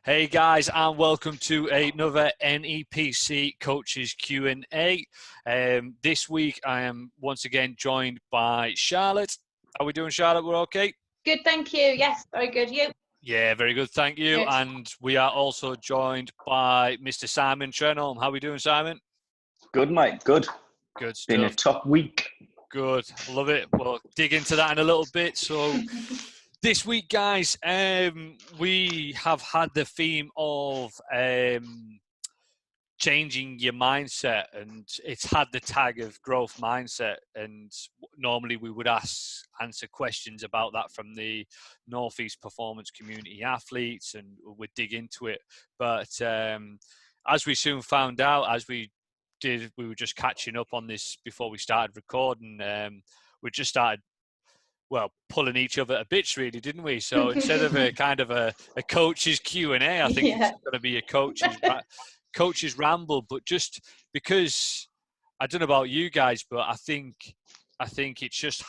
Hey guys, and welcome to another NEPC Coaches Q&A. This week I am once again joined by Charlotte. How are we doing, Charlotte? We're okay? Good, thank you. Yes, very good. You? Yeah, very good, thank you. Good. And we are also joined by Mr. Simon Trenholm. How are we doing, Simon? Good, mate. Good. Good Been a stuff. tough week. Good. Love it. We'll dig into that in a little bit. So this week, guys, we have had the theme of changing your mindset, and it's had the tag of growth mindset. And normally we would answer questions about that from the Northeast Performance Community athletes, and we'd dig into it. But as we soon found out, we were just catching up on this before we started recording. We just started pulling each other to bits, really, didn't we? So instead of a kind of a coach's Q&A, I think it's going to be a coach's ramble. But just because, I don't know about you guys, but I think it's just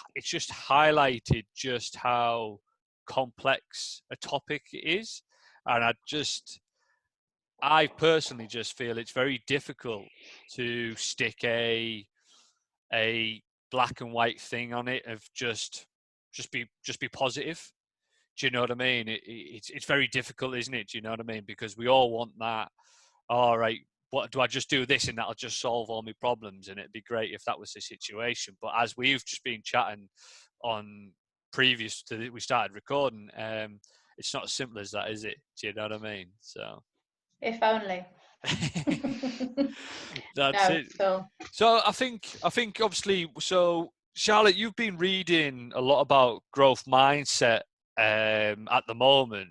highlighted just how complex a topic it is, and I personally just feel it's very difficult to stick a black and white thing on it of just be positive. Do you know what I mean? It's very difficult, isn't it? Do you know what I mean? Because we all want that. All right, what do I just do this and that'll just solve all my problems? And it'd be great if that was the situation. But as we've just been chatting on previous to we started recording, it's not as simple as that, is it? Do you know what I mean? So. If only. That's no, it. So I think obviously, so Charlotte, you've been reading a lot about growth mindset at the moment,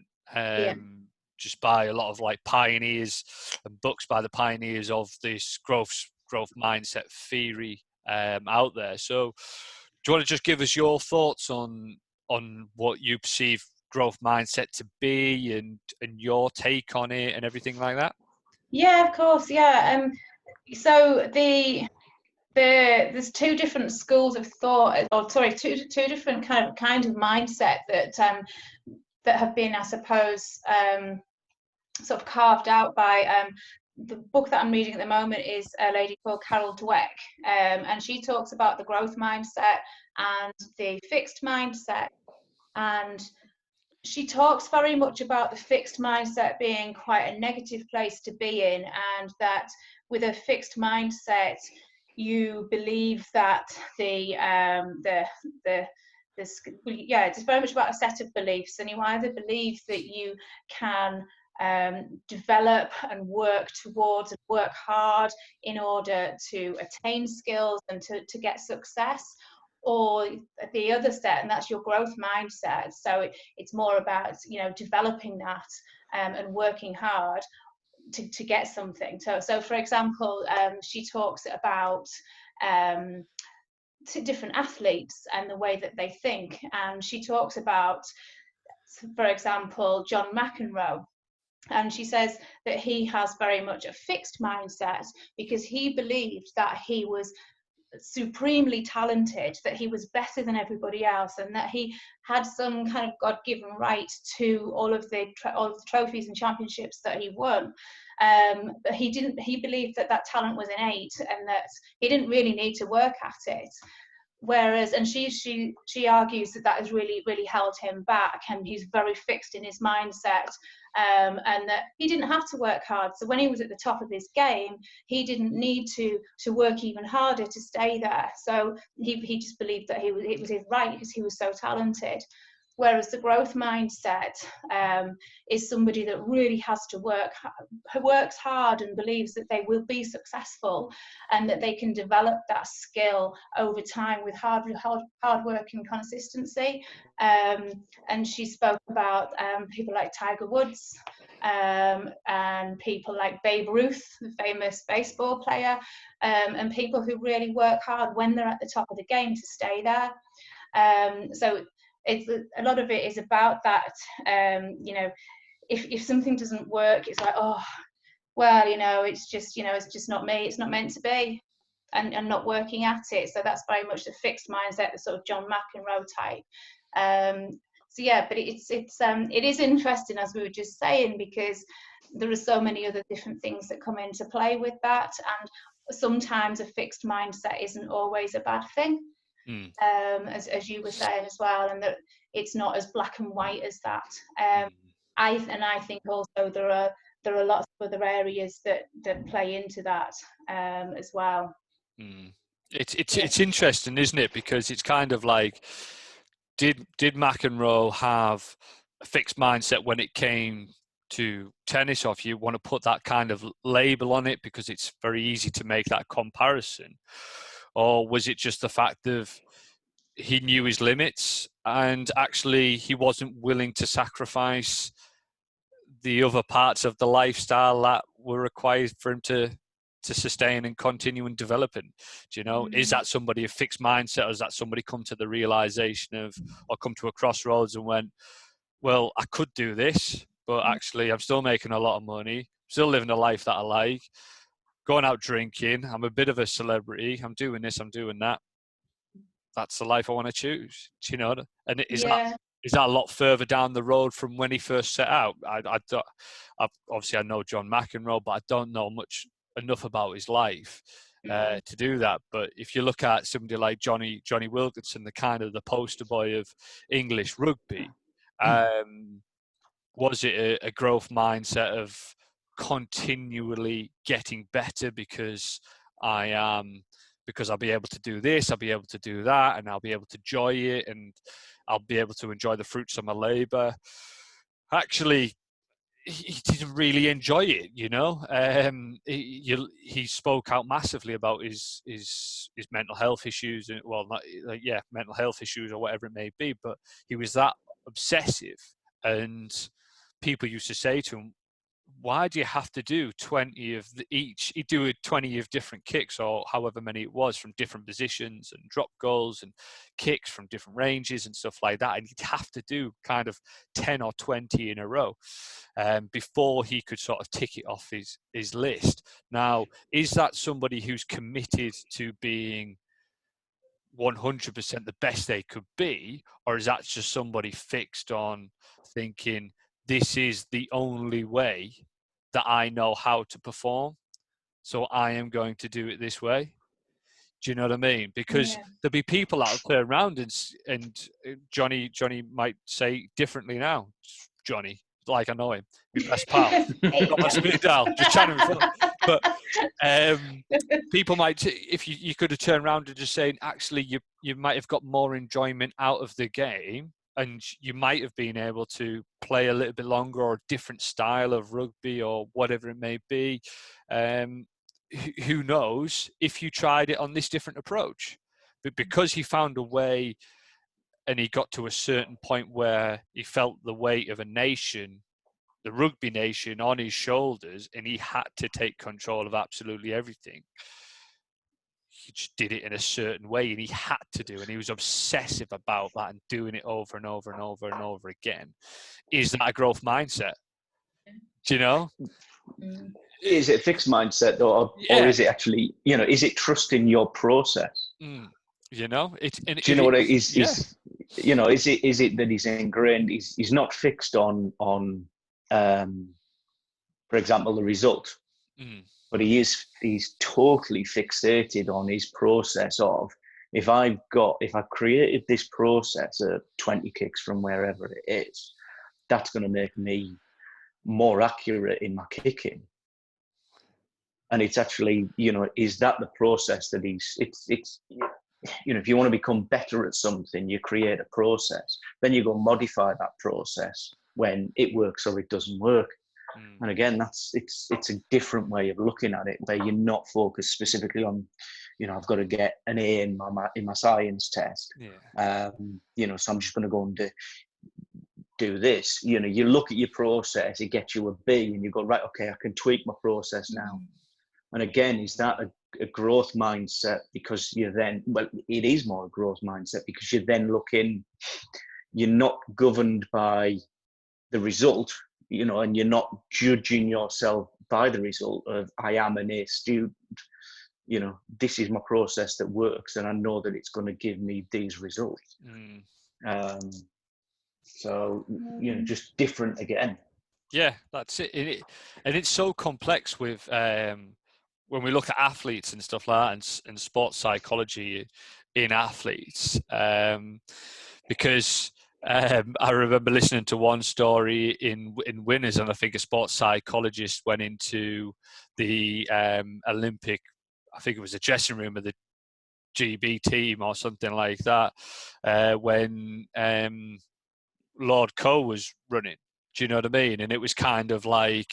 just by a lot of like pioneers and books by the pioneers of this growth mindset theory out there. So do you want to just give us your thoughts on what you perceive growth mindset to be, and your take on it and everything like that? Yeah, of course. Yeah. So there's two different schools of thought, or sorry, two different kind of mindset that have been, I suppose, sort of carved out by the book that I'm reading at the moment is a lady called Carol Dweck, and she talks about the growth mindset and the fixed mindset. And she talks very much about the fixed mindset being quite a negative place to be in, and that with a fixed mindset, you believe that it's very much about a set of beliefs, and you either believe that you can develop and work towards and work hard in order to attain skills and to get success, or the other set, and that's your growth mindset. So it's more about developing that and working hard to get something. So for example, she talks about different athletes and the way that they think, and she talks about, for example, John McEnroe. And she says that he has very much a fixed mindset because he believed that he was supremely talented, that he was better than everybody else, and that he had some kind of God-given right to all of the trophies and championships that he won. But he believed that talent was innate and that he didn't really need to work at it. Whereas, and she argues that has really held him back, and he's very fixed in his mindset, and that he didn't have to work hard. So when he was at the top of his game, he didn't need to work even harder to stay there. So he just believed that it was his right because he was so talented. Whereas the growth mindset is somebody that really has to works hard and believes that they will be successful and that they can develop that skill over time with hard work and consistency. And she spoke about people like Tiger Woods and people like Babe Ruth, the famous baseball player, and people who really work hard when they're at the top of the game to stay there. So a lot of it is about that. If something doesn't work, it's like, oh, well, it's just not me. It's not meant to be, and not working at it. So that's very much the fixed mindset, the sort of John McEnroe type. So yeah, but it is interesting, as we were just saying, because there are so many other different things that come into play with that, and sometimes a fixed mindset isn't always a bad thing, as you were saying as well, and that it's not as black and white as that. I think also there are lots of other areas that play into that as well. It's interesting, isn't it? Because it's kind of like, did McEnroe have a fixed mindset when it came to tennis, or if you want to put that kind of label on it, because it's very easy to make that comparison, or was it just the fact of he knew his limits and actually he wasn't willing to sacrifice the other parts of the lifestyle that were required for him to sustain and continue and developing? Do you know, is that somebody a fixed mindset, or is that somebody come to the realization of, or come to a crossroads and went, well, I could do this, but actually I'm still making a lot of money, still living a life that I like, going out drinking, I'm a bit of a celebrity, I'm doing this, I'm doing that. That's the life I want to choose. Do you know? And is that a lot further down the road from when he first set out? Obviously I know John McEnroe, but I don't know enough about his life to do that. But if you look at somebody like Johnny Wilkinson, the poster boy of English rugby, was it a growth mindset of continually getting better because I'll be able to do this, I'll be able to do that, and I'll be able to enjoy it, and I'll be able to enjoy the fruits of my labor? Actually, he didn't really enjoy it, you know. He spoke out massively about his mental health issues, and mental health issues or whatever it may be. But he was that obsessive, and people used to say to him, why do you have to do 20 of each? He'd do 20 of different kicks, or however many it was, from different positions, and drop goals and kicks from different ranges and stuff like that. And he'd have to do kind of 10 or 20 in a row before he could sort of tick it off his list. Now, is that somebody who's committed to being 100% the best they could be, or is that just somebody fixed on thinking, this is the only way that I know how to perform, so I am going to do it this way? Do you know what I mean? Because there'll be people that'll turn around and Johnny might say differently now. Johnny, like I know him, my best pal. Not my speed dial, just chatting with fun. But people might, if you could have turned around and just saying, actually, you might have got more enjoyment out of the game, and you might have been able to play a little bit longer, or a different style of rugby, or whatever it may be. Who knows, if you tried it on this different approach. But because he found a way, and he got to a certain point where he felt the weight of a nation, the rugby nation, on his shoulders, and he had to take control of absolutely everything, he just did it in a certain way, and he had to do, and he was obsessive about that and doing it over and over and over and over again. Is that a growth mindset? Do you know? Is it a fixed mindset, or is it actually, is it trusting your process? You know, do you know what it is? Is it that he's ingrained? He's not fixed on for example, the result, but he's totally fixated on his process of, if I've created this process of 20 kicks from wherever it is, that's going to make me more accurate in my kicking. And it's actually, is that the process that it's if you want to become better at something, you create a process, then you go modify that process when it works or it doesn't work. And again, it's a different way of looking at it, where you're not focused specifically on, I've got to get an A in my science test. So I'm just going to go and do this. You look at your process, it gets you a B, and you go, right, okay, I can tweak my process now. And again, is that a growth mindset? Because it is more a growth mindset, because you're then you're not governed by the result, and you're not judging yourself by the result of, I am an A student. This is my process that works, and I know that it's going to give me these results. So, just different again. Yeah, that's it. And it's so complex with when we look at athletes and stuff like that, and sports psychology in athletes, because I remember listening to one story in Winners, and I think a sports psychologist went into the Olympic, I think it was the dressing room of the GB team or something like that, when Lord Coe was running. Do you know what I mean? And it was kind of like,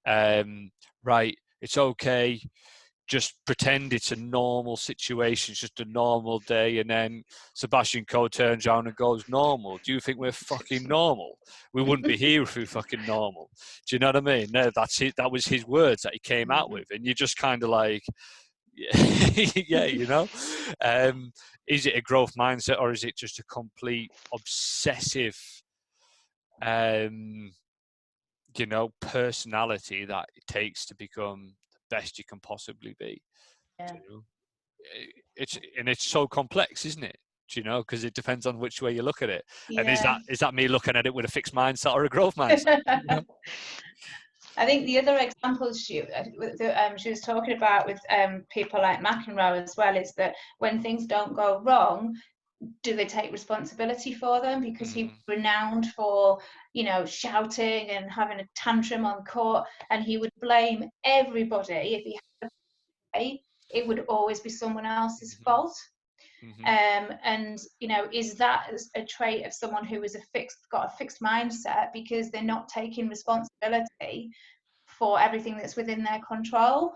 right, it's okay. Just pretend it's a normal situation, it's just a normal day. And then Sebastian Coe turns around and goes, normal? Do you think we're fucking normal? We wouldn't be here if we were fucking normal. Do you know what I mean? No, that's it. That was his words that he came out with. And you're just kind of like, yeah, is it a growth mindset, or is it just a complete obsessive personality that it takes to become the best you can possibly be? Yeah. It's so complex, isn't it? Because it depends on which way you look at it. Yeah. And is that me looking at it with a fixed mindset or a growth mindset? I think the other examples she was talking about with people like McEnroe as well is that when things don't go wrong, do they take responsibility for them? Because he was renowned for, shouting and having a tantrum on court, and he would blame everybody. If he had to play, it would always be someone else's fault. And is that a trait of someone who is got a fixed mindset because they're not taking responsibility for everything that's within their control?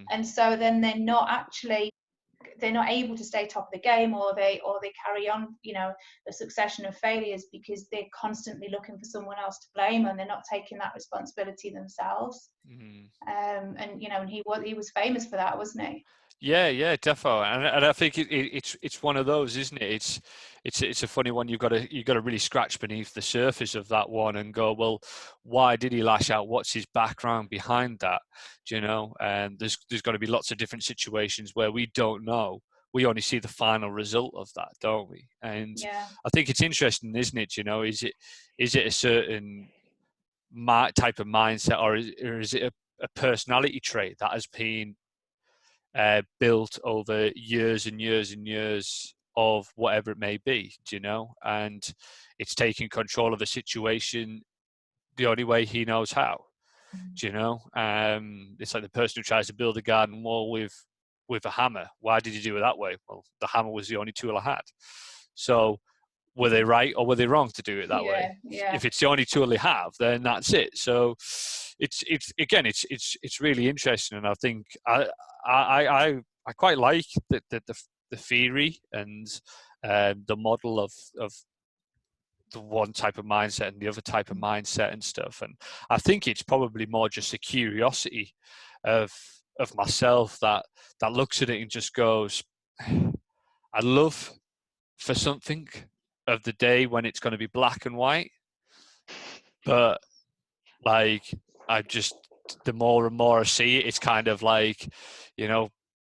And so then they're not able to stay top of the game, or they carry on a succession of failures because they're constantly looking for someone else to blame, and they're not taking that responsibility themselves. And he was famous for that, wasn't he? Yeah, definitely. And I think it's one of those, isn't it? It's a funny one. You've got to really scratch beneath the surface of that one and go, well, why did he lash out? What's his background behind that? And there's got to be lots of different situations where we don't know. We only see the final result of that, don't we? And I think it's interesting, isn't it? Is it a certain type of mindset, or is it a personality trait that has been built over years and years and years of whatever it may be, and it's taking control of a situation the only way he knows how. It's like the person who tries to build a garden wall with a hammer. Why did you do it that way? Well, the hammer was the only tool I had. So were they right or were they wrong to do it that way? Yeah. If it's the only tool they have, then that's it. So it's really interesting, and I think I quite like the theory and the model of the one type of mindset and the other type of mindset and stuff. And I think it's probably more just a curiosity of myself that looks at it and just goes, I'd love for something of the day when it's going to be black and white, but like the more and more I see it, it's kind of like,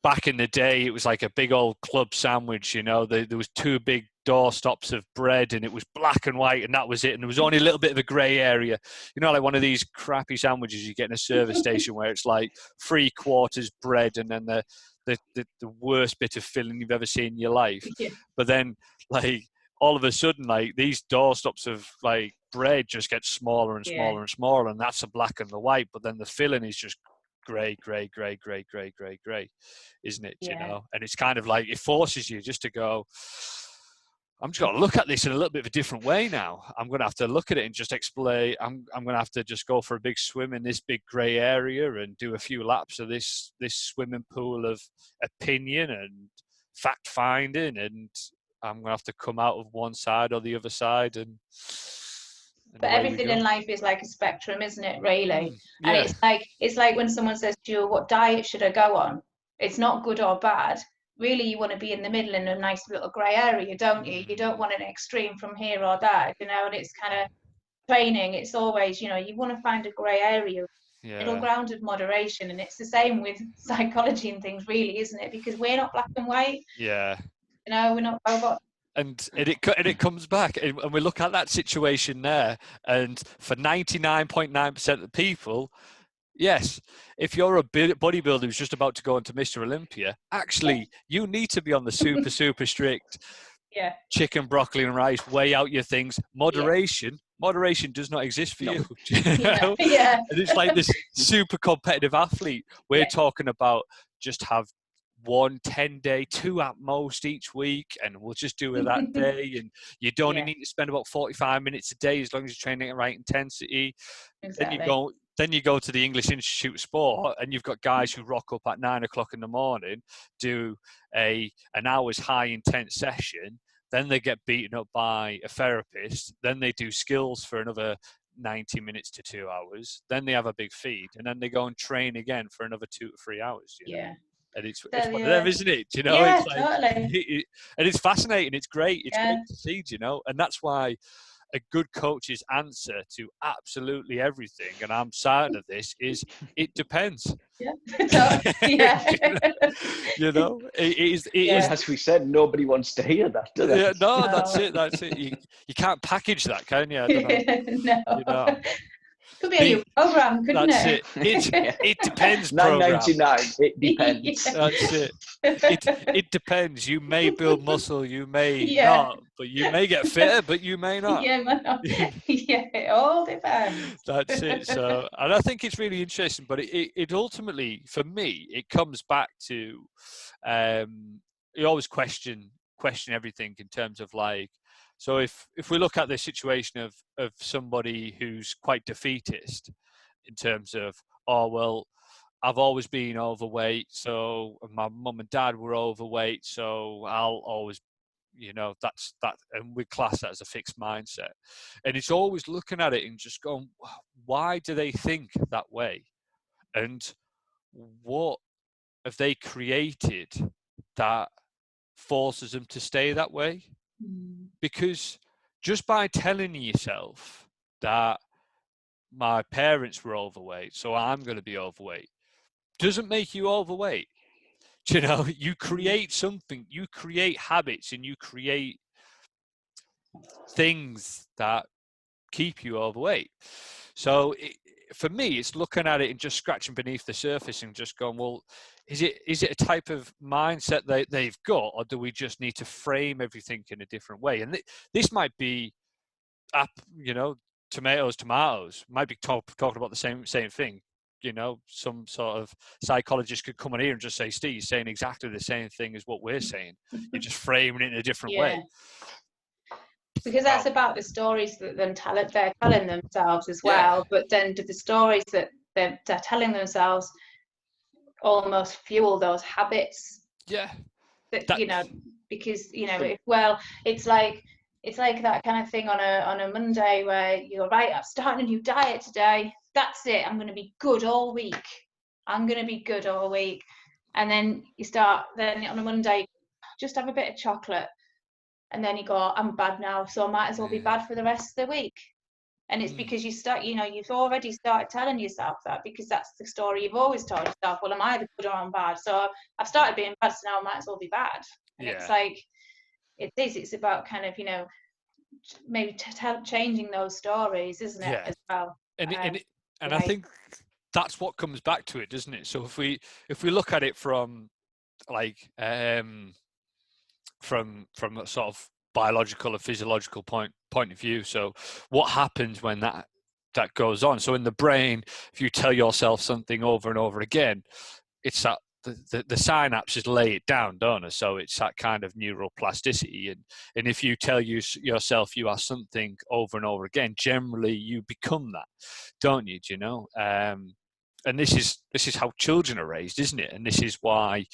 back in the day, it was like a big old club sandwich, there was two big doorstops of bread and it was black and white and that was it. And there was only a little bit of a grey area, like one of these crappy sandwiches you get in a service station where it's like 3/4 bread and then the worst bit of filling you've ever seen in your life. Yeah. But then like all of a sudden, like these doorstops of like bread just get smaller and smaller and smaller, and that's the black and the white. But then the filling is just grey, isn't it? And it's kind of like it forces you just to go, I'm just going to look at this in a little bit of a different way now. I'm going to have to look at it and just explain. I'm going to have to just go for a big swim in this big grey area and do a few laps of this swimming pool of opinion and fact finding, and I'm going to have to come out of one side or the other side. But everything in life is like a spectrum, isn't it, really? Yeah. And it's like when someone says to you, what diet should I go on? It's not good or bad. Really, you want to be in the middle in a nice little grey area, don't you? You don't want an extreme from here or there, and it's kind of training. It's always, you want to find a grey area, middle ground of moderation. And it's the same with psychology and things, really, isn't it? Because we're not black and white. Yeah. We're not robots. And it comes back, and we look at that situation there, and for 99.9% of the people, yes, if you're a bodybuilder who's just about to go into Mr. Olympia, actually, you need to be on the super strict chicken, broccoli, and rice. Weigh out your things. Moderation does not exist for you. And it's like this super competitive athlete. We're talking about just have 1 10-day, 2 at most each week, and we'll just do it that day. And you don't need to spend about 45 minutes a day as long as you're training at right intensity. Exactly. Then you go to the English Institute of Sport, and you've got guys who rock up at 9 o'clock in the morning, do an hour's high intense session. Then they get beaten up by a therapist. Then they do skills for another 90 minutes to 2 hours. Then they have a big feed, and then they go and train again for another 2 to 3 hours. You know? And it's one of them, isn't it? You know, yeah, it's like, totally. And it's fascinating. It's great. It's great to see, you know, and that's why a good coach's answer to absolutely everything, and I'm certain of this, is it depends. You know, it is. As we said, nobody wants to hear that, do they? Yeah, no, that's it. You can't package that, can you? I don't know. No. You know. Could be a new program, couldn't it? It depends. $9.99. It depends. That's it. It depends. You may build muscle, you may not, but you may get fitter, but you may not. It all depends. That's it. So, and I think it's really interesting, but it ultimately, for me, it comes back to you always question everything in terms of like. So if we look at the situation of somebody who's quite defeatist in terms of, oh, well, I've always been overweight, so my mum and dad were overweight, so I'll always, you know, that's that, and we class that as a fixed mindset. And it's always looking at it and just going, why do they think that way? And what have they created that forces them to stay that way? Because just by telling yourself that my parents were overweight, so I'm going to be overweight, doesn't make you overweight. You know, you create something, you create habits, and you create things that keep you overweight. So for me, it's looking at it and just scratching beneath the surface and just going, well, is it a type of mindset they've got, or do we just need to frame everything in a different way? And this might be, you know, tomatoes, might be talking about the same thing. You know, some sort of psychologist could come on here and just say, Steve, you're saying exactly the same thing as what we're saying. You're just framing it in a different way. Because that's about the stories that they're telling themselves as well. But then do the stories that they're telling themselves almost fuel those habits? That you know, because you know, it's like that kind of thing on a Monday where you're right, I'm starting a new diet today. That's it. I'm going to be good all week. And then you start, then on a Monday, just have a bit of chocolate. And then you go, I'm bad now, so I might as well be bad for the rest of the week. And it's because you've already started telling yourself that, because that's the story you've always told yourself. Well, I'm either good or I'm bad. So I've started being bad, so now I might as well be bad. And it's like, it's about kind of, you know, maybe changing those stories, isn't it, as well? And I think that's what comes back to it, doesn't it? So if we look at it from like from a sort of biological or physiological point of view, so what happens when that goes on? So in the brain, if you tell yourself something over and over again, it's that the synapses lay it down, don't they? So it's that kind of neuroplasticity, and if you tell yourself you are something over and over again, generally you become that, don't you? Do you know? And this is how children are raised, isn't it? And this is why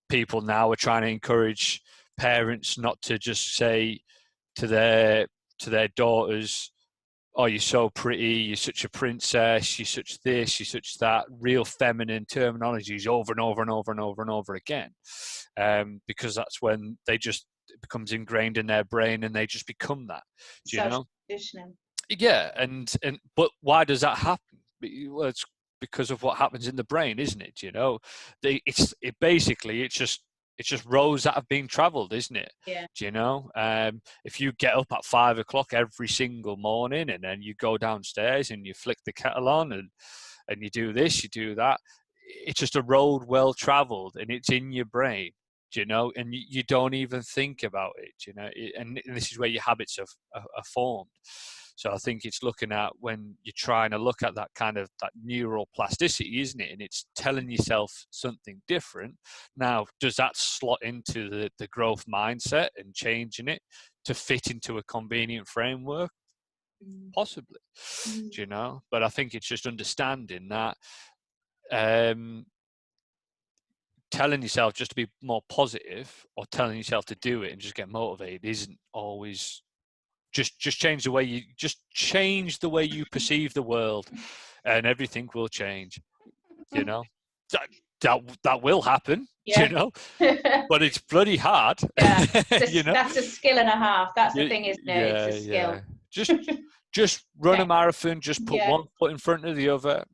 people now are trying to encourage parents not to just say to their daughters, oh, you're so pretty, you're such a princess, you're such this, you're such that, real feminine terminologies over and over and over and over and over again. Because that's when it becomes ingrained in their brain and they just become that. Do you know? Conditioning. Yeah, but why does that happen? Well, it's because of what happens in the brain, isn't it? You know, it's just It's just roads that have been travelled, isn't it? Yeah. Do you know? If you get up at 5 o'clock every single morning, and then you go downstairs and you flick the kettle on, and you do this, you do that, it's just a road well travelled, and it's in your brain. Do you know? And you don't even think about it. You know? And this is where your habits are formed. So I think it's looking at when you're trying to look at that kind of that neural plasticity, isn't it? And it's telling yourself something different. Now, does that slot into the growth mindset and changing it to fit into a convenient framework? Possibly, do you know? But I think it's just understanding that telling yourself just to be more positive, or telling yourself to do it and just get motivated, isn't always. Just change the way you perceive the world, and everything will change. You know, that will happen. Yeah. You know, but it's bloody hard. Yeah, you know? That's a skill and a half. That's the thing, isn't it? Yeah, it's a skill. Yeah. Just run a marathon. Just put one foot in front of the other.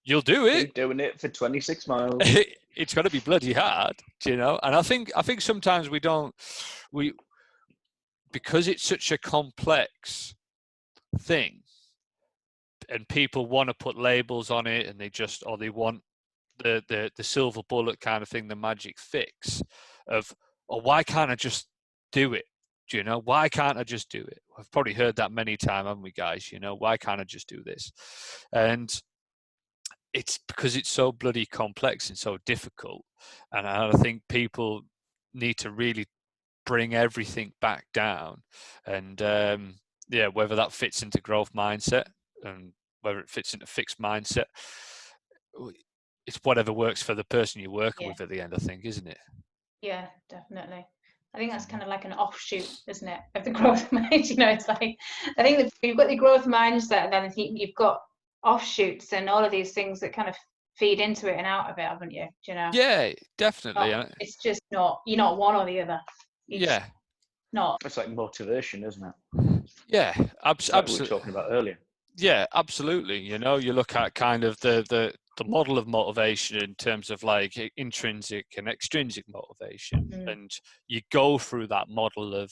You'll do it. Keep doing it for 26 miles. It's got to be bloody hard, you know. And I think sometimes because it's such a complex thing, and people want to put labels on it, and they want the silver bullet kind of thing, the magic fix of, why can't I just do it? Do you know? Why can't I just do it? I've probably heard that many times, haven't we, guys? You know, why can't I just do this? And it's because it's so bloody complex and so difficult. And I think people need to really bring everything back down, and whether that fits into growth mindset and whether it fits into fixed mindset, it's whatever works for the person you're working with at the end, I think, isn't it? Yeah, definitely. I think that's kind of like an offshoot, isn't it, of the growth mind? You know, it's like, I think that you've got the growth mindset, and then you've got offshoots and all of these things that kind of feed into it and out of it, haven't you? Do you know? Yeah, definitely. It's just not, you're not one or the other. Not. It's like motivation, isn't it? Yeah, absolutely. We were talking about earlier. Yeah, absolutely. You know, you look at kind of the model of motivation in terms of like intrinsic and extrinsic motivation, and you go through that model of,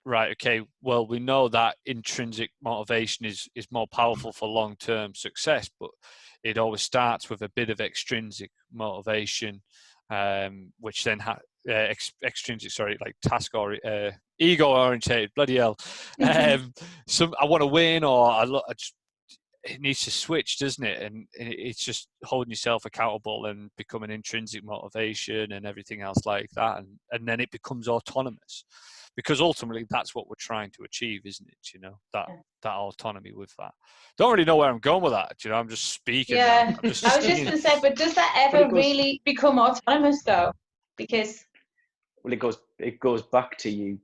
right, okay, well, we know that intrinsic motivation is more powerful for long-term success, but it always starts with a bit of extrinsic motivation, which then extrinsic, like task or ego orientated. Bloody hell! I want to win, or it needs to switch, doesn't it? And it's just holding yourself accountable and becoming intrinsic motivation and everything else like that, and then it becomes autonomous, because ultimately that's what we're trying to achieve, isn't it? You know, that autonomy with that. Don't really know where I'm going with that. You know, I'm just speaking. Yeah, I was just going to say, but does that ever really become autonomous though? Because it goes back to you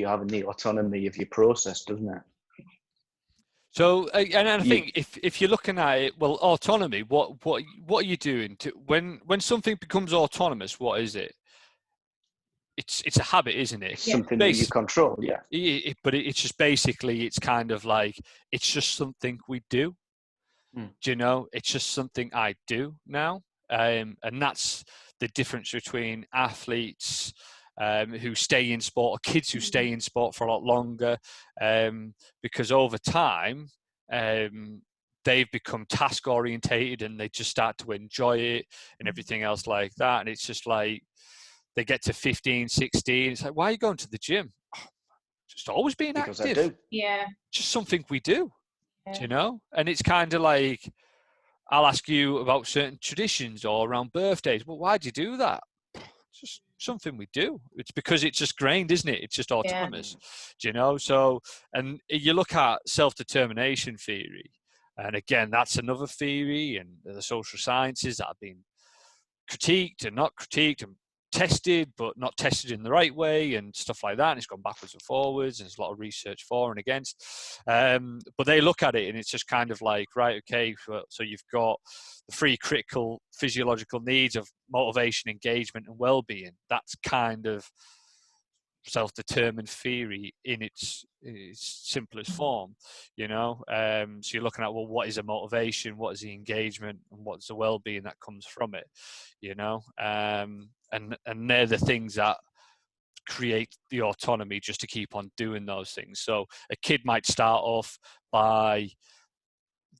having the autonomy of your process, doesn't it? So, and I think if you're looking at it, well, autonomy, what are you doing to when something becomes autonomous? What is it? It's a habit, isn't it? It's something that you control, yeah. But it's just basically, it's kind of like, it's just something we do. Do you know? It's just something I do now, and that's the difference between athletes who stay in sport, or kids who stay in sport for a lot longer, because over time they've become task orientated, and they just start to enjoy it and everything else like that. And it's just like they get to 15, 16, it's like, why are you going to the gym? Just always being because active. I do. Yeah, just something we do. You know? And it's kind of like, I'll ask you about certain traditions or around birthdays. Well, why do you do that? It's just something we do. It's because it's just grained, isn't it? It's just autonomous. Do you know? So, and you look at self-determination theory, and again, that's another theory, and the social sciences that have been critiqued and not critiqued, and tested but not tested in the right way, and stuff like that, and it's gone backwards and forwards, and there's a lot of research for and against, but they look at it and it's just kind of like, right, okay, so you've got the three critical physiological needs of motivation, engagement and well-being. That's kind of self-determined theory in its simplest form, you know. So you're looking at, well, what is a motivation, what is the engagement, and what's the well-being that comes from it, you know. And they're the things that create the autonomy just to keep on doing those things. So a kid might start off by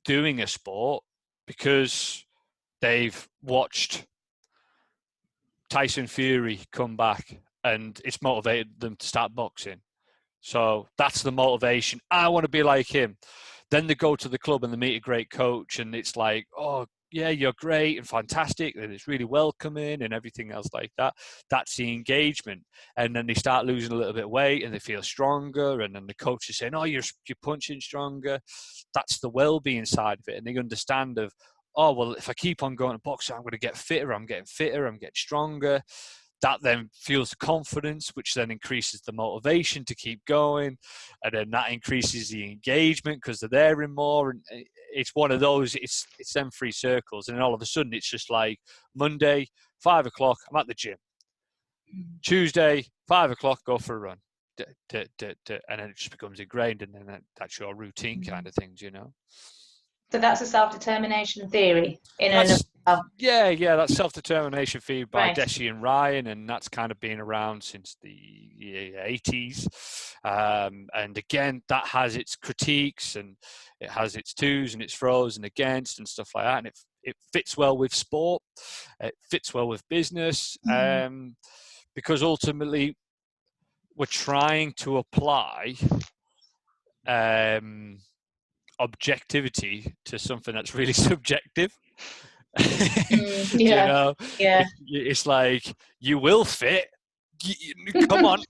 doing a sport because they've watched Tyson Fury come back and it's motivated them to start boxing. So that's the motivation. I want to be like him. Then they go to the club and they meet a great coach and it's like, oh, yeah, you're great and fantastic, and it's really welcoming and everything else like that. That's the engagement. And then they start losing a little bit of weight and they feel stronger. And then the coach is saying, oh, you're punching stronger. That's the well-being side of it. And they understand of, oh, well, if I keep on going to boxing, I'm going to get fitter. I'm getting fitter. I'm getting stronger. That then fuels confidence, which then increases the motivation to keep going. And then that increases the engagement because they're there in more. And it's one of those, it's them 3 circles. And then all of a sudden, it's just like Monday, 5 o'clock, I'm at the gym. Tuesday, 5 o'clock, go for a run. And then it just becomes ingrained. And then that's your routine kind of things, you know. So that's a self-determination theory in and of itself. Yeah, that's self-determination theory by Right. Deci and Ryan, and that's kind of been around since the 80s. And again, that has its critiques and it has its twos and its throws and against and stuff like that. And it fits well with sport. It fits well with business, because ultimately we're trying to apply objectivity to something that's really subjective. You know, it's like, you will fit. Come on.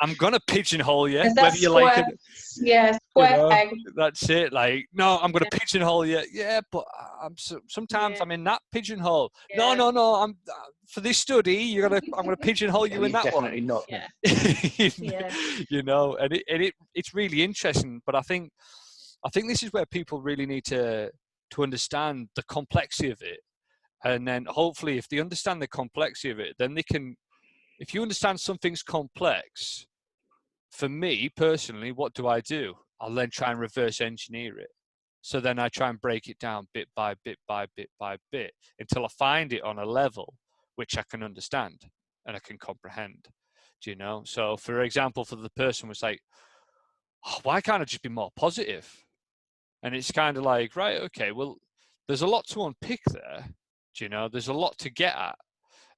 I'm gonna pigeonhole you, whether you like it. Yeah, square peg. That's it. Like, no, I'm gonna pigeonhole you. Yeah, but sometimes I'm in that pigeonhole. No. I'm for this study. I'm gonna pigeonhole you in that definitely one. Not. You know, and it's really interesting. But I think this is where people really need to understand the complexity of it. And then hopefully if they understand the complexity of it, then they can, if you understand something's complex, for me personally, what do? I'll then try and reverse engineer it. So then I try and break it down bit by bit by bit by bit until I find it on a level which I can understand and I can comprehend. Do you know? So for example, for the person was like, oh, why can't I just be more positive? And it's kind of like, right, okay, well, there's a lot to unpick there. Do you know? There's a lot to get at.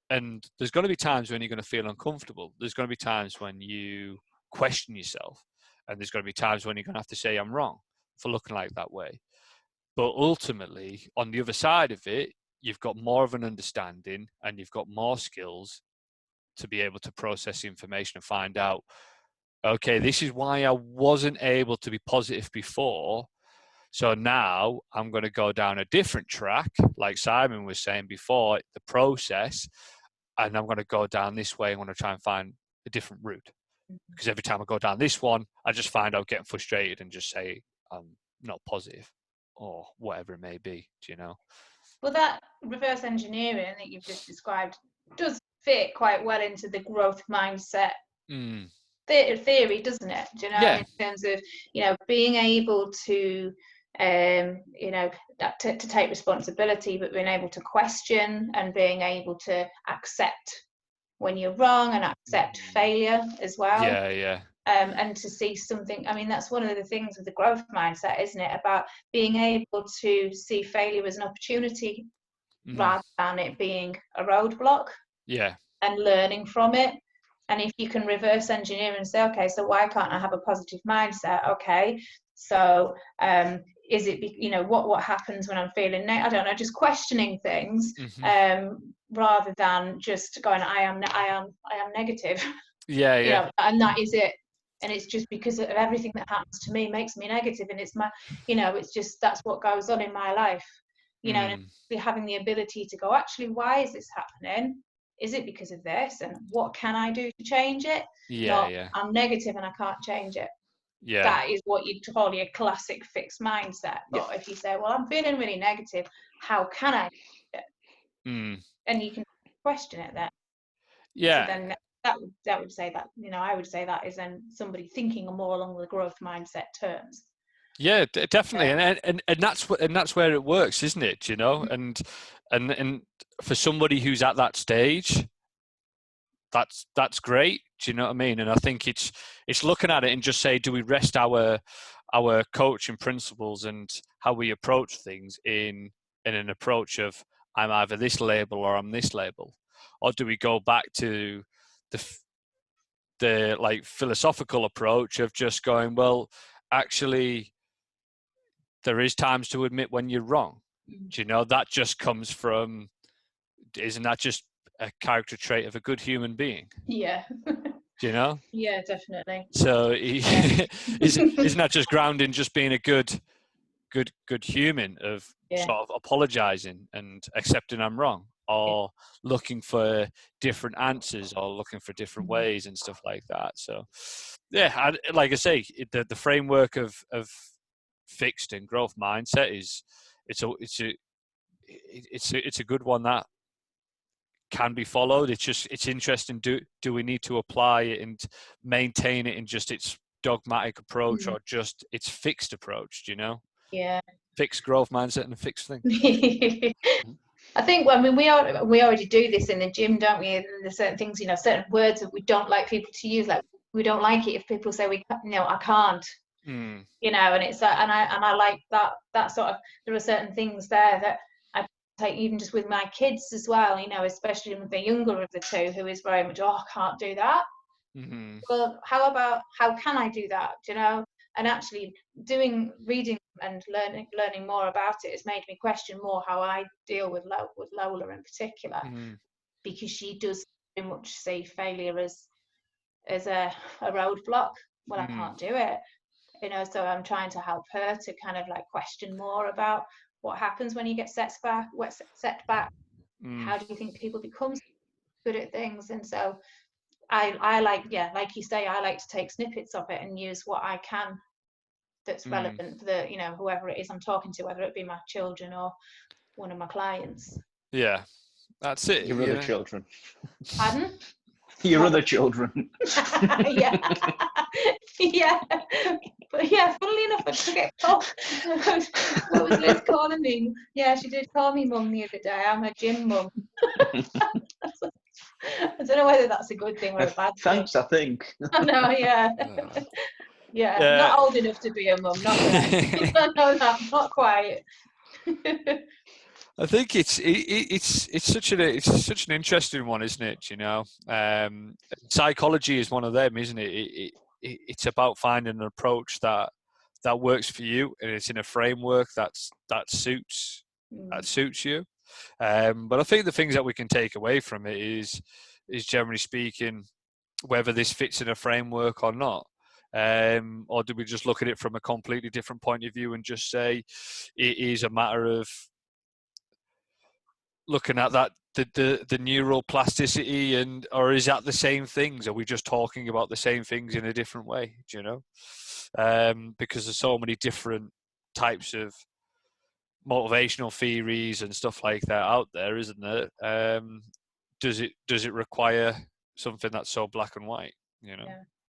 And there's going to be times when you're going to feel uncomfortable. There's going to be times when you question yourself. And there's going to be times when you're going to have to say, I'm wrong for looking like that way. But ultimately, on the other side of it, you've got more of an understanding and you've got more skills to be able to process information and find out, okay, this is why I wasn't able to be positive before. So now I'm going to go down a different track, like Simon was saying before, the process, and I'm going to go down this way. I'm going to try and find a different route. Because every time I go down this one, I just find out getting frustrated and just say I'm not positive or whatever it may be, do you know? Well, that reverse engineering that you've just described does fit quite well into the growth mindset theory, doesn't it? Do you know, in terms of, being able to to take responsibility, but being able to question and being able to accept when you're wrong and accept failure as well. And to see something, I mean, that's one of the things with the growth mindset, isn't it? About being able to see failure as an opportunity rather than it being a roadblock. And learning from it. And if you can reverse engineer and say, okay, so why can't I have a positive mindset? Okay, so is it, what happens when I'm feeling, I don't know, just questioning things rather than just going, I am negative. And that is it. And it's just because of everything that happens to me makes me negative, and it's my, it's just, that's what goes on in my life. And having the ability to go, actually, why is this happening? Is it because of this? And what can I do to change it? I'm negative and I can't change it. That is what you'd call a classic fixed mindset. But if you say, well, I'm feeling really negative, how can I change it? And you can question it then. So then that would say that, I would say that is then somebody thinking more along the growth mindset terms. Yeah, definitely, and that's where it works, isn't it? Mm-hmm. And for somebody who's at that stage, that's great. Do you know what I mean? And I think it's looking at it and just say, do we rest our coaching principles and how we approach things in an approach of I'm either this label or I'm this label, or do we go back to the like philosophical approach of just going, well, actually, there is times to admit when you're wrong. Do you know, that just comes from, isn't that just a character trait of a good human being? Yeah. Do you know? Yeah, definitely. So isn't that just grounding, just being a good human of sort of apologizing and accepting I'm wrong, or looking for different answers, or looking for different ways and stuff like that. So yeah, like I say, the framework of fixed and growth mindset is it's a good one that can be followed. It's interesting. Do we need to apply it and maintain it in just its dogmatic approach, or just its fixed approach? Do you know? Yeah. Fixed growth mindset and a fixed thing. I think, I mean, we already do this in the gym, don't we? And there's certain things, certain words that we don't like people to use. Like, we don't like it if people say I can't. And it's like, and I like that sort of. There are certain things there that I take, even just with my kids as well. Especially with the younger of the two, who is very much, I can't do that. Well, how can I do that? And actually reading and learning more about it has made me question more how I deal with Lola in particular, because she does very much see failure as a roadblock. Well, I can't do it, so I'm trying to help her to kind of like question more about what happens when you get set back. How do you think people become good at things? And so I like you say, I like to take snippets of it and use what I can that's relevant for the whoever it is I'm talking to, whether it be my children or one of my clients. Yeah, that's it. Your other children. Pardon? Your other children. Yeah. Yeah. But yeah, funnily enough, I forget. What was Liz calling me? Yeah, she did call me mum the other day. I'm a gym mum. I don't know whether that's a good thing or a bad thing. Thanks, I think. I know, yeah. Yeah, not old enough to be a mum, not yet. No, not quite. I think it's such an interesting one, isn't it? Psychology is one of them, isn't it? It's about finding an approach that works for you, and it's in a framework that suits you. But I think the things that we can take away from it is generally speaking, whether this fits in a framework or not. Or do we just look at it from a completely different point of view and just say it is a matter of looking at that the neural plasticity, or is that the same things? Are we just talking about the same things in a different way? Do you know? Because there's so many different types of motivational theories and stuff like that out there, isn't there? Does it require something that's so black and white?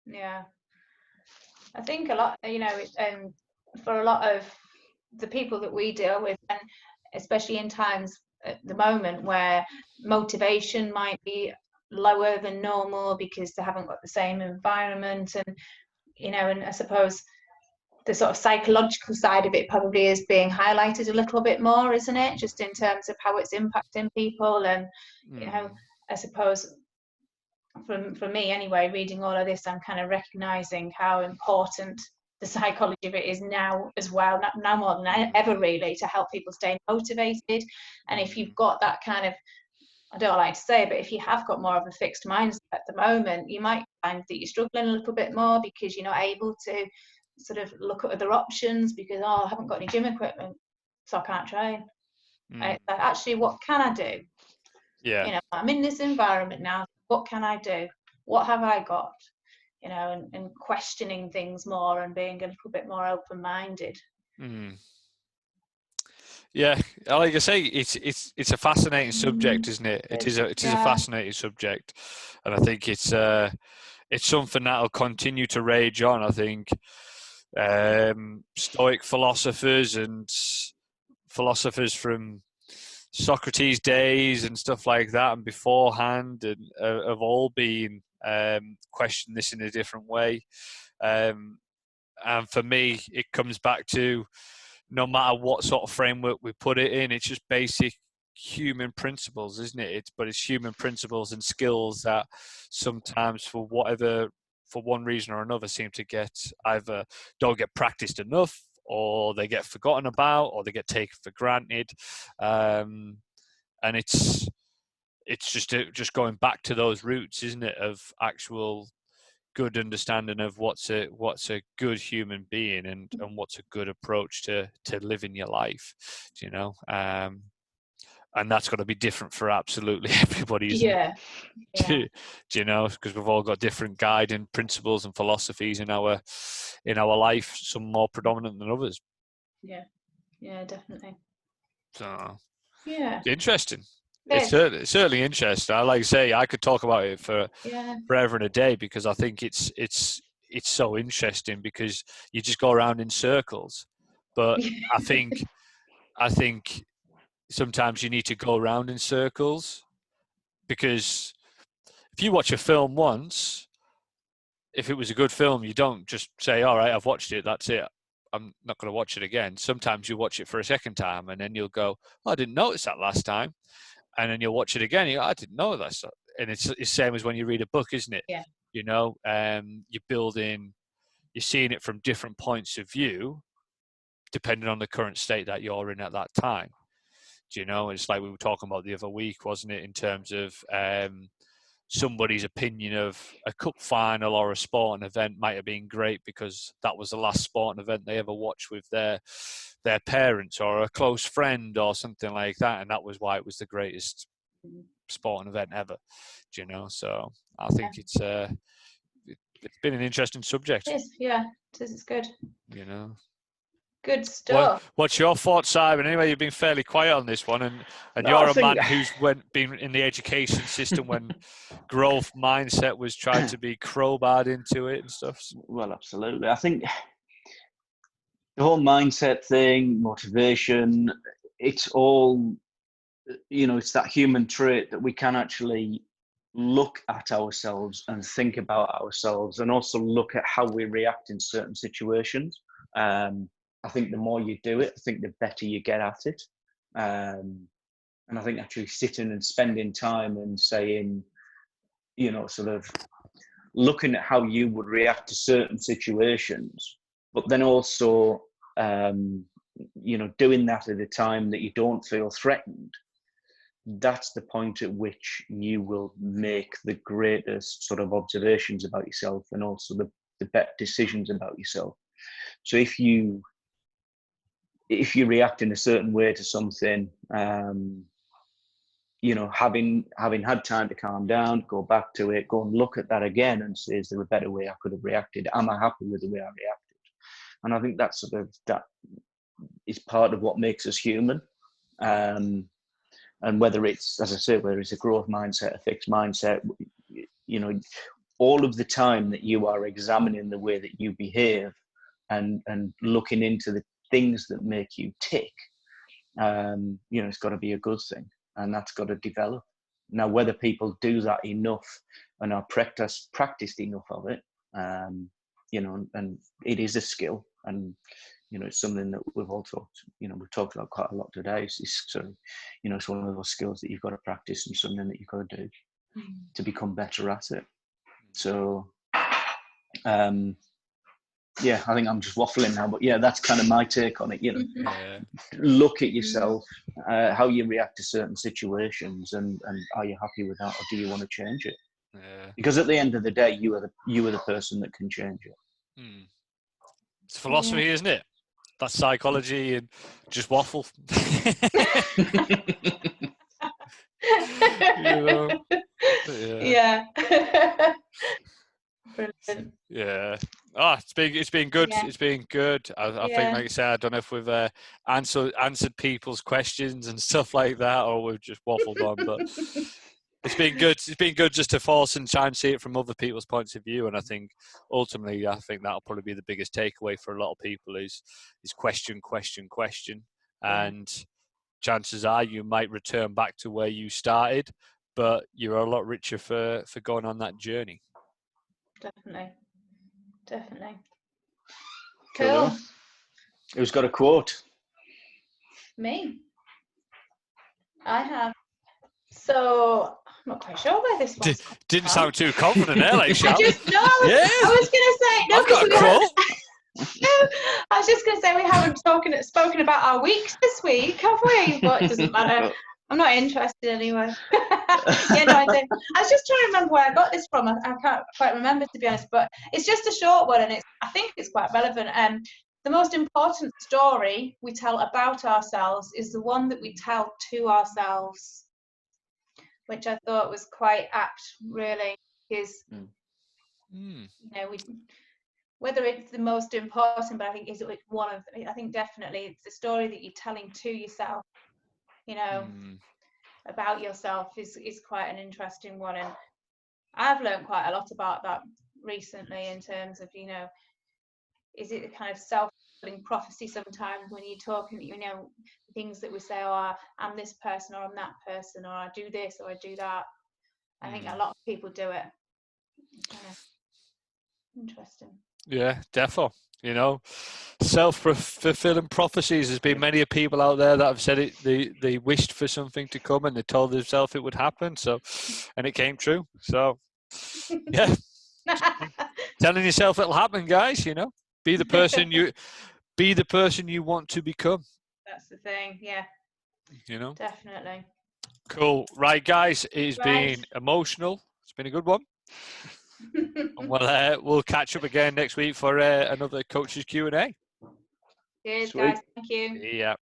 Yeah. I think a lot, for a lot of the people that we deal with, and especially in times at the moment where motivation might be lower than normal because they haven't got the same environment, and and I suppose the sort of psychological side of it probably is being highlighted a little bit more, isn't it? Just in terms of how it's impacting people. And I suppose for me anyway, reading all of this, I'm kind of recognizing how important the psychology of it is now as well, now more than ever really, to help people stay motivated. And if you've got that kind of, I don't like to say, but if you have got more of a fixed mindset at the moment, you might find that you're struggling a little bit more because you're not able to sort of look at other options because, I haven't got any gym equipment, so I can't train. Actually, what can I do? Yeah. I'm in this environment now. What can I do? What have I got? And questioning things more and being a little bit more open-minded. Yeah, like I say, it's a fascinating subject, isn't it? It is a fascinating subject, and I think it's something that'll continue to rage on. I think Stoic philosophers and philosophers from Socrates' days and stuff like that, and beforehand, and have all been questioned this in a different way. And for me, it comes back to, no matter what sort of framework we put it in, it's just basic human principles, isn't it? But it's human principles and skills that sometimes, for one reason or another, seem to don't get practiced enough, or they get forgotten about, or they get taken for granted. And it's just going back to those roots, isn't it, of actual good understanding of what's a good human being, and what's a good approach to living your life, and that's got to be different for absolutely everybody, isn't it? Do you know, because we've all got different guiding principles and philosophies in our life, some more predominant than others. Yeah definitely. So interesting. It's certainly interesting. I like to say, I could talk about it for forever and a day, because I think it's so interesting, because you just go around in circles. But I think sometimes you need to go around in circles, because if you watch a film once, if it was a good film, you don't just say, all right, I've watched it, that's it, I'm not going to watch it again. Sometimes you watch it for a second time, and then you'll go, oh, I didn't notice that last time. And then you'll watch it again. You go, I didn't know that. And it's the same as when you read a book, isn't it? Yeah. You're seeing it from different points of view, depending on the current state that you're in at that time. It's like we were talking about the other week, wasn't it? In terms of somebody's opinion of a cup final or a sporting event might have been great because that was the last sporting event they ever watched with their parents or a close friend or something like that, and that was why it was the greatest sporting event ever. So I think it's been an interesting subject. It is, yeah. It's good. Good stuff. What's your thoughts, Simon? Anyway, you've been fairly quiet on this one, and you're a man who's been in the education system when growth mindset was tried to be crowbarred into it and stuff. Well, absolutely. I think the whole mindset thing, motivation, it's all, it's that human trait that we can actually look at ourselves and think about ourselves, and also look at how we react in certain situations. I think the more you do it, I think the better you get at it. And I think actually sitting and spending time and saying, sort of looking at how you would react to certain situations, but then also, doing that at a time that you don't feel threatened, that's the point at which you will make the greatest sort of observations about yourself, and also the better decisions about yourself. So if you react in a certain way to something, having had time to calm down, go back to it, go and look at that again and say, is there a better way I could have reacted? Am I happy with the way I reacted? And I think that is part of what makes us human. And whether it's, as I say, whether it's a growth mindset, a fixed mindset, all of the time that you are examining the way that you behave and looking into the things that make you tick, it's got to be a good thing, and that's got to develop. Now, whether people do that enough and are practiced enough of it, and it is a skill, and it's something that we've talked about quite a lot today. It's one of those skills that you've got to practice, and something that you've got to do to become better at it. So, I think I'm just waffling now, but that's kind of my take on it. Look at yourself, how you react to certain situations, and are you happy with that, or do you want to change it? Because at the end of the day, you are the person that can change it. It's philosophy, isn't it? That's psychology and just waffle. Yeah. Brilliant. Yeah. Oh, it's been good. Yeah. It's been good. I think, like I said, I don't know if we've answered people's questions and stuff like that, or we've just waffled on. But it's been good. It's been good just to force and try and see it from other people's points of view. And I think ultimately, I think that'll probably be the biggest takeaway for a lot of people is question, and chances are you might return back to where you started, but you're a lot richer for going on that journey. Definitely. Cool. Who's got a quote? Me. I have. So I'm not quite sure where this was. Didn't sound too confident there, like Shab. I was going to say no. I've got a quote. I was just going to say we haven't spoken about our weeks this week, have we? But it doesn't matter. I'm not interested anyway. Yeah, no, I don't. I was just trying to remember where I got this from. I can't quite remember, to be honest, but it's just a short one, and I think it's quite relevant. The most important story we tell about ourselves is the one that we tell to ourselves, which I thought was quite apt, really, because you know, whether it's the most important, but I think is it one of. I think definitely it's the story that you're telling to yourself. You know, about yourself is quite an interesting one, and I've learned quite a lot about that recently in terms of, you know, is it a kind of self-fulfilling prophecy sometimes when you're talking, you know, things that we say, oh, I'm this person or I'm that person, or I do this or I do that. I think a lot of people do it. Kind of interesting. Yeah, defo. You know, self-fulfilling prophecies. There's been many people out there that have said it. They wished for something to come and they told themselves it would happen. So, and it came true. So, yeah, telling yourself it'll happen, guys. You know, be the person you want to become. That's the thing. Yeah. You know. Definitely. Cool. Right, guys. It's been emotional. It's been a good one. We'll catch up again next week for another Coaches Q&A. Cheers, guys. Thank you. Yeah.